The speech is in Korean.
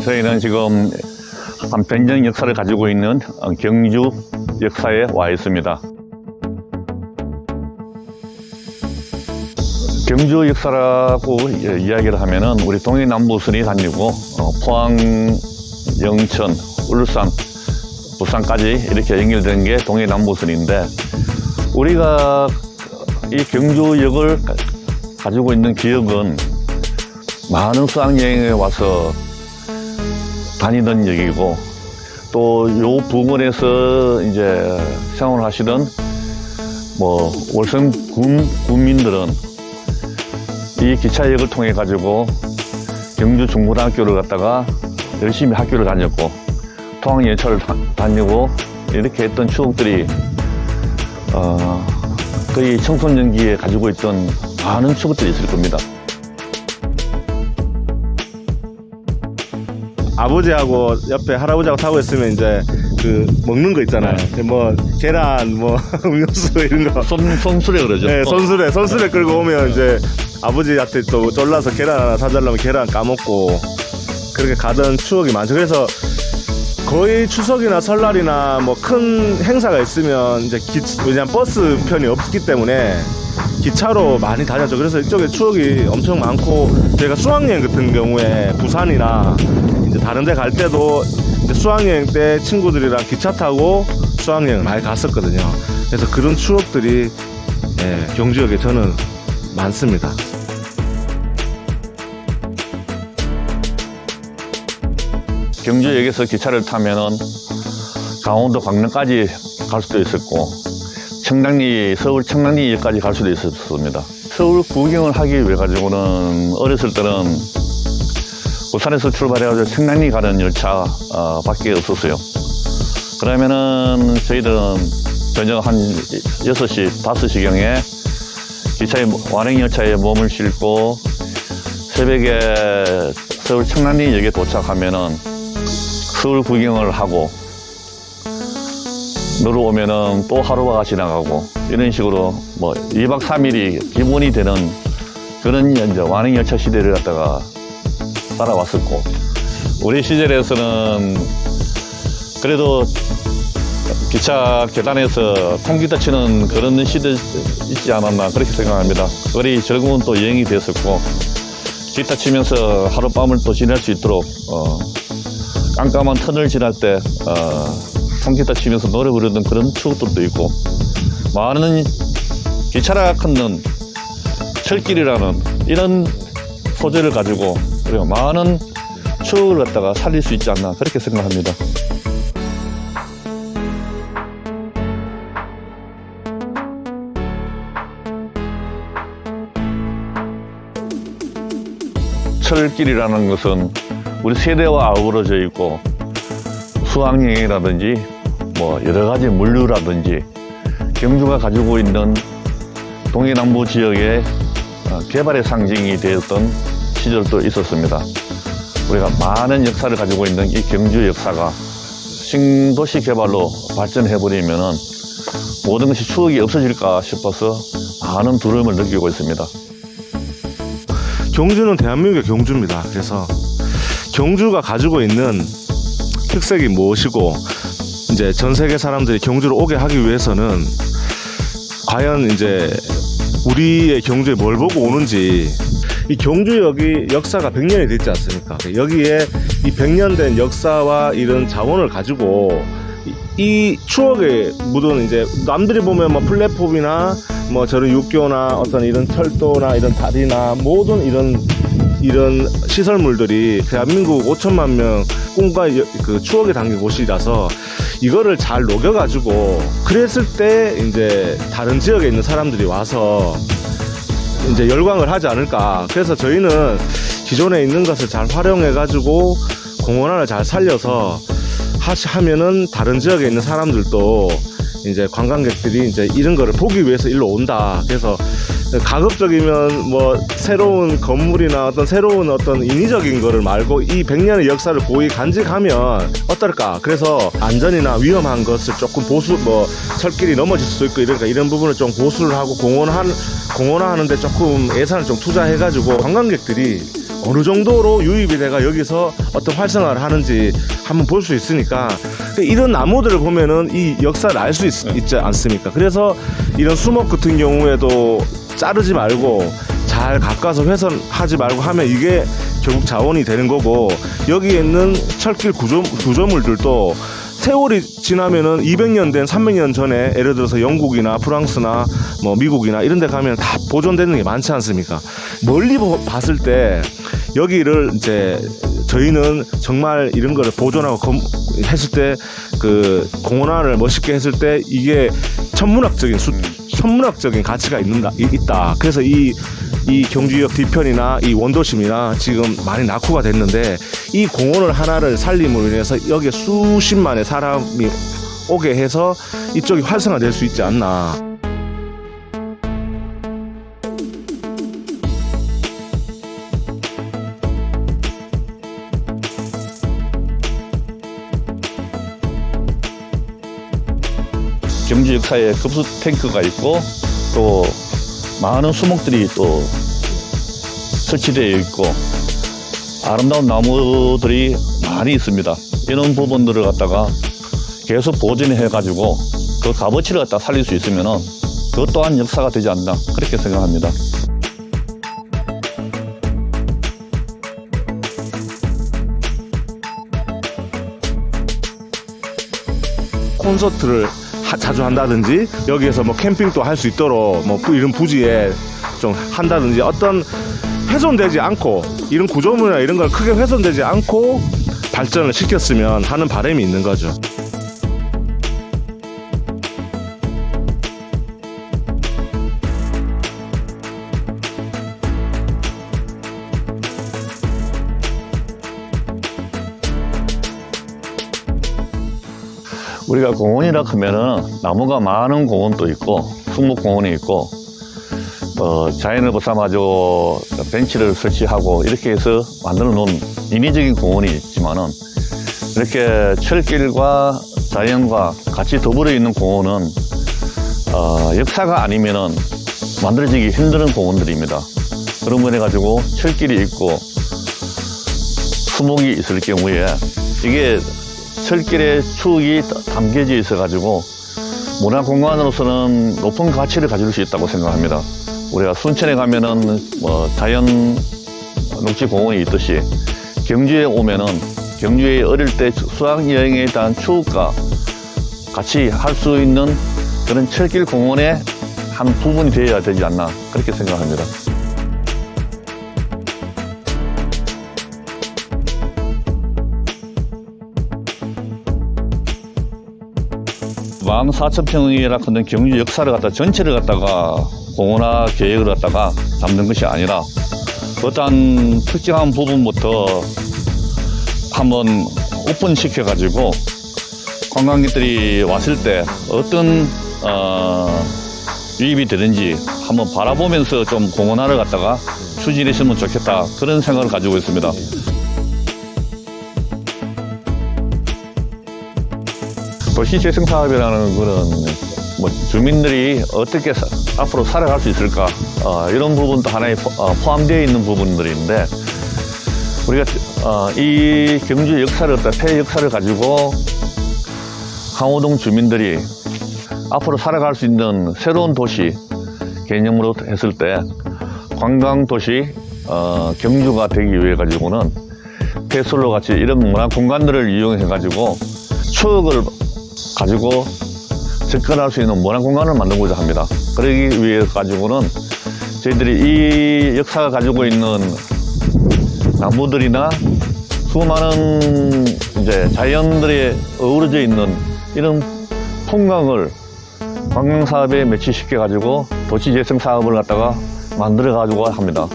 저희는 지금 한 100년 역사를 가지고 있는 경주 역사에 와 있습니다. 경주 역사라고 이야기를 하면은 우리 동해남부선이 다니고 포항, 영천, 울산, 부산까지 이렇게 연결된 게 동해남부선인데, 우리가 이 경주역을 가지고 있는 기억은 많은 수학여행에 와서 다니던 역이고, 또 요 부근에서 이제 생활하시던 월성 군민들은 이 기차역을 통해 가지고 경주 중고등학교를 갔다가 열심히 학교를 다녔고, 포항 예철을 다니고 이렇게 했던 추억들이 거의 청소년기에 가지고 있던 많은 추억들이 있을 겁니다. 아버지하고 옆에 할아버지하고 타고 있으면 이제 먹는 거 있잖아요. 계란, 음료수 이런 거. 손수레 그러죠. 네, 손수레 끌고 오면 이제 아버지한테 또 졸라서 계란 하나 사달라면 계란 까먹고 그렇게 가던 추억이 많죠. 그래서 거의 추석이나 설날이나 큰 행사가 있으면 이제 왜냐면 버스 편이 없기 때문에 기차로 많이 다녔죠. 그래서 이쪽에 추억이 엄청 많고, 저희가 수학여행 같은 경우에 부산이나 이제 다른 데 갈 때도 이제 수학여행 때 친구들이랑 기차 타고 수학여행을 많이 갔었거든요. 그래서 그런 추억들이 경주역에 저는 많습니다. 경주역에서 기차를 타면은 강원도 광명까지 갈 수도 있었고, 서울 청량리역까지 갈 수도 있었습니다. 서울 구경을 하기 위해 가지고는 어렸을 때는 부산에서 출발해가지고 청량리 가는 열차 밖에 없었어요. 그러면은 저희들은 저녁 한 6시, 5시경에 완행열차에 몸을 싣고 새벽에 서울 청량리역에 도착하면은 서울 구경을 하고, 내려오면은 또 하루가 지나가고, 이런 식으로 2박 3일이 기본이 되는 그런 이제 완행열차 시대를 갖다가 살아왔었고, 우리 시절에서는 그래도 기차 계단에서 컴퓨터 치는 그런 시대 있지 않았나 그렇게 생각합니다. 그리 즐거운 또 여행이 됐었고, 기타 치면서 하룻밤을 또 지낼 수 있도록 깜깜한 터널 지날 때 통기타 치면서 노래 부르던 그런 추억들도 있고, 많은 기차라 걷는 철길이라는 이런 소재를 가지고 우리가 많은 추억을 갖다가 살릴 수 있지 않나 그렇게 생각합니다. 철길이라는 것은 우리 세대와 아우러져 있고, 수학여행이라든지 여러 가지 물류라든지 경주가 가지고 있는 동해남부 지역의 개발의 상징이 되었던 시절도 있었습니다. 우리가 많은 역사를 가지고 있는 이 경주 역사가 신도시 개발로 발전해버리면은 모든 것이 추억이 없어질까 싶어서 많은 두려움을 느끼고 있습니다. 경주는 대한민국의 경주입니다. 그래서 경주가 가지고 있는 특색이 무엇이고, 이제 전 세계 사람들이 경주를 오게 하기 위해서는 과연 이제 우리의 경주에 뭘 보고 오는지, 이 경주역이 역사가 100년이 됐지 않습니까? 여기에 이 100년 된 역사와 이런 자원을 가지고 이 추억에 묻은, 이제 남들이 보면 플랫폼이나 저런 육교나 어떤 이런 철도나 이런 다리나 모든 이런 시설물들이 대한민국 5천만 명 꿈과 그 추억이 담긴 곳이라서 이거를 잘 녹여가지고, 그랬을 때 이제 다른 지역에 있는 사람들이 와서 이제 열광을 하지 않을까. 그래서 저희는 기존에 있는 것을 잘 활용해가지고 공원 하나 잘 살려서 하면은 다른 지역에 있는 사람들도 이제 관광객들이 이제 이런 거를 보기 위해서 일로 온다. 그래서 가급적이면 새로운 건물이나 새로운 인위적인 거를 말고 이 100년의 역사를 고이 간직하면 어떨까. 그래서 안전이나 위험한 것을 조금 철길이 넘어질 수도 있고 이러니까 이런 부분을 좀 보수를 하고 공원화하는데 조금 예산을 좀 투자해가지고 관광객들이 어느 정도로 유입이 돼가 여기서 어떤 활성화를 하는지 한번 볼 수 있으니까 이런 나무들을 보면은 이 역사를 알 수 있지 않습니까? 그래서 이런 수목 같은 경우에도 자르지 말고 잘 가까워서 훼손하지 말고 하면 이게 결국 자원이 되는 거고, 여기에 있는 철길 구조물들도 세월이 지나면은 200년 된 300년 전에 예를 들어서 영국이나 프랑스나 뭐 미국이나 이런 데 가면 다 보존되는 게 많지 않습니까? 멀리 봤을 때 여기를 이제 저희는 정말 이런 거를 보존하고 했을 때 그 공원화를 멋있게 했을 때 이게 천문학적인 가치가 있다. 그래서 이 경주역 뒤편이나 이 원도심이나 지금 많이 낙후가 됐는데, 이 공원을 하나를 살림으로 인해서 여기에 수십만의 사람이 오게 해서 이쪽이 활성화될 수 있지 않나. 경주 역사에 급수 탱크가 있고 또 많은 수목들이 또 설치되어 있고 아름다운 나무들이 많이 있습니다. 이런 부분들을 갖다가 계속 보존해 가지고 그 값어치를 갖다 살릴 수 있으면은 그것 또한 역사가 되지 않나 그렇게 생각합니다. 콘서트를 자주 한다든지 여기에서 뭐 캠핑도 할 수 있도록 뭐 이런 부지에 좀 한다든지, 어떤 훼손되지 않고 이런 구조물이나 이런 걸 크게 훼손되지 않고 발전을 시켰으면 하는 바람이 있는 거죠. 우리가 공원이라 하면은 나무가 많은 공원도 있고 수목공원이 있고 자연을 벗삼아줘 벤치를 설치하고 이렇게 해서 만들어 놓은 인위적인 공원이 있지만은 이렇게 철길과 자연과 같이 더불어 있는 공원은 역사가 아니면은 만들어지기 힘든 공원들입니다. 그런 거 해가지고 철길이 있고 수목이 있을 경우에 이게 철길의 추억이 담겨져 있어가지고 문화공간으로서는 높은 가치를 가질 수 있다고 생각합니다. 우리가 순천에 가면은 뭐 자연 녹지공원이 있듯이 경주에 오면은 경주에 어릴 때 수학여행에 대한 추억과 같이 할 수 있는 그런 철길 공원의 한 부분이 되어야 되지 않나 그렇게 생각합니다. 만 4,000평이라 하는 경주 역사를 갖다 전체를 갖다가 공원화 계획을 갖다가 잡는 것이 아니라 어떠한 특정한 부분부터 한번 오픈시켜 가지고 관광객들이 왔을 때 어떤 유입이 되는지 한번 바라보면서 좀 공원화를 갖다가 추진했으면 좋겠다 그런 생각을 가지고 있습니다. 도시재생사업이라는 거는 뭐 주민들이 어떻게 앞으로 살아갈 수 있을까 이런 부분도 하나에 포함되어 있는 부분들인데, 우리가 이 경주 역사를 폐 역사를 가지고 강호동 주민들이 앞으로 살아갈 수 있는 새로운 도시 개념으로 했을 때 관광도시 경주가 되기 위해 가지고는 폐솔로 같이 이런 문화 공간들을 이용해 가지고 추억을 가지고 접근할 수 있는 문화 공간을 만들고자 합니다. 그러기 위해 가지고는 저희들이 이 역사가 가지고 있는 나무들이나 수많은 이제 자연들이 어우러져 있는 이런 풍광을 관광 사업에 매치시켜 가지고 도시재생 사업을 갖다가 만들어 가지고 합니다.